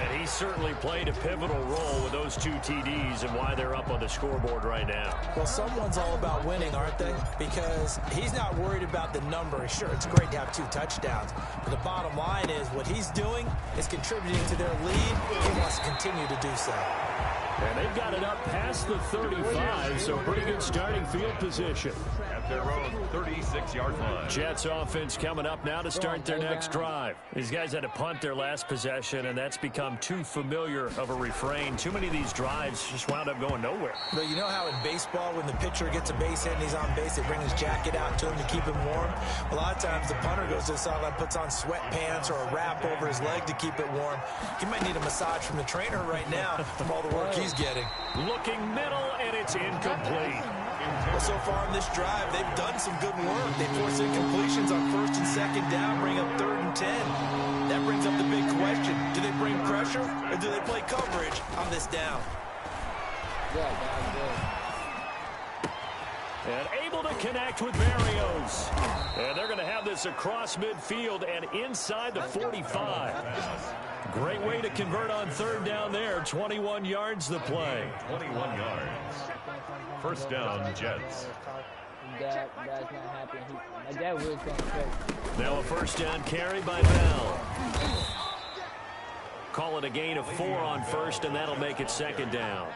And he certainly played a pivotal role with those 2 TDs and why they're up on the scoreboard right now. Well, someone's all about winning, aren't they? Because he's not worried about the number. Sure, it's great to have 2 touchdowns. But the bottom line is what he's doing is contributing to their lead. He wants to continue to do so. And they've got it up past the 35, so pretty good starting field position. At their own 36-yard line. Jets offense coming up now to start their next drive. These guys had to punt their last possession, and that's become too familiar of a refrain. Too many of these drives just wound up going nowhere. But you know how in baseball, when the pitcher gets a base hit and he's on base, they bring his jacket out to him to keep him warm? A lot of times the punter goes to the sideline, puts on sweatpants or a wrap over his leg to keep it warm. He might need a massage from the trainer right now from all the work he's getting. Looking middle, and it's incomplete. Well, so far on this drive, they've done some good work. They forced incompletions on 1st and 2nd down, bring up 3rd and 10. That brings up the big question. Do they bring pressure, or do they play coverage on this down? And able to connect with Barrios. And they're going to have this across midfield and inside the 45. Great way to convert on 3rd down there. 21 yards the play. 21 yards. First down, Jets. Dad's not happy. My dad will come quick. Now a first down carry by Bell. Call it a gain of 4 on 1st, and that'll make it 2nd down.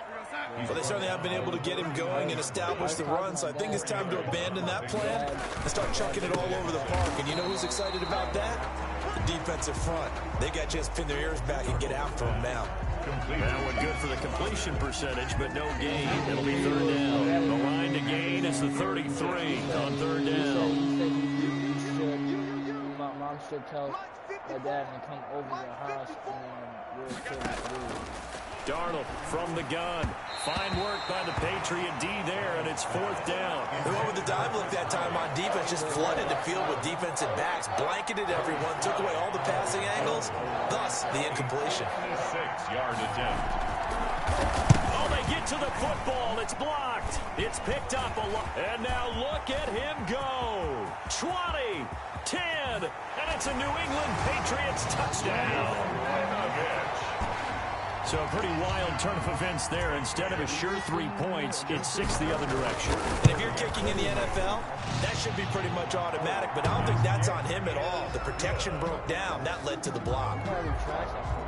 Well, they certainly have been able to get him going and establish the run, so I think it's time to abandon that plan and start chucking it all over the park. And you know who's excited about that? The defensive front. They got a chance to pin their ears back and get after him now. That one good for the completion percentage, but no gain. It'll be 3rd down. The line to gain is the 33 on 3rd down. Mom should tell my dad to come over to the house and then we'll kill him. Darnold from the gun. Fine work by the Patriot D there, and it's 4th down. Who with the dive look that time on defense just flooded the field with defensive backs, blanketed everyone, took away all the passing angles, thus the incompletion. 6-yard attempt. Oh, they get to the football. It's blocked. It's picked up a lot. And now look at him go. 20, 10, and it's a New England Patriots touchdown. So a pretty wild turn of events there. Instead of a sure 3 points, it's 6 the other direction. And if you're kicking in the NFL, that should be pretty much automatic, but I don't think that's on him at all. The protection broke down. That led to the block.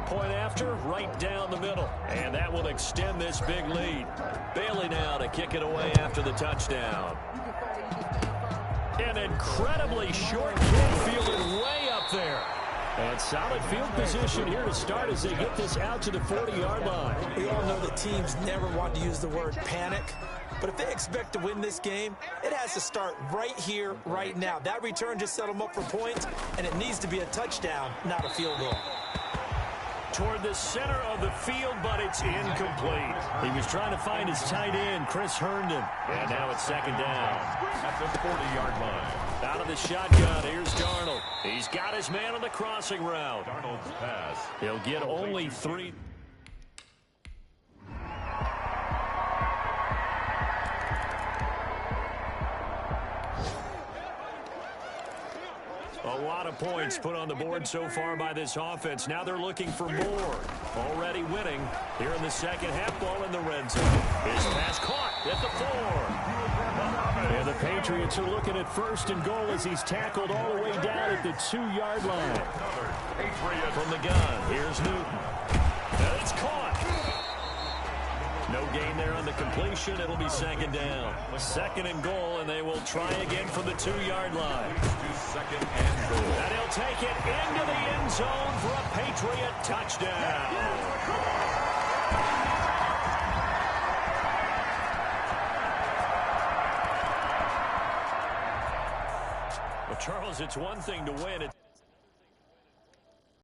Point after, right down the middle. And that will extend this big lead. Bailey now to kick it away after the touchdown. An incredibly short kick fielded way up there. And solid field position here to start as they get this out to the 40-yard line. We all know that teams never want to use the word panic, but if they expect to win this game, it has to start right here, right now. That return just set them up for points, and it needs to be a touchdown, not a field goal. Toward the center of the field, but it's incomplete. He was trying to find his tight end, Chris Herndon. And now it's second down at the 40-yard line. Out of the shotgun, here's Darnold. He's got his man on the crossing route. Darnold's pass. He'll get only 3. A lot of points put on the board so far by this offense. Now they're looking for more. Already winning here in the second half. Ball in the red zone. His pass caught at the 4. And the Patriots are looking at first and goal as he's tackled all the way down at the 2-yard line. From the gun, here's Newton. And it's caught. No gain there on the completion. It'll be second down. Second and goal, and they will try again from the 2-yard line. Second and goal. And he'll take it into the end zone for a Patriot touchdown. Well, Charles, it's one thing to win.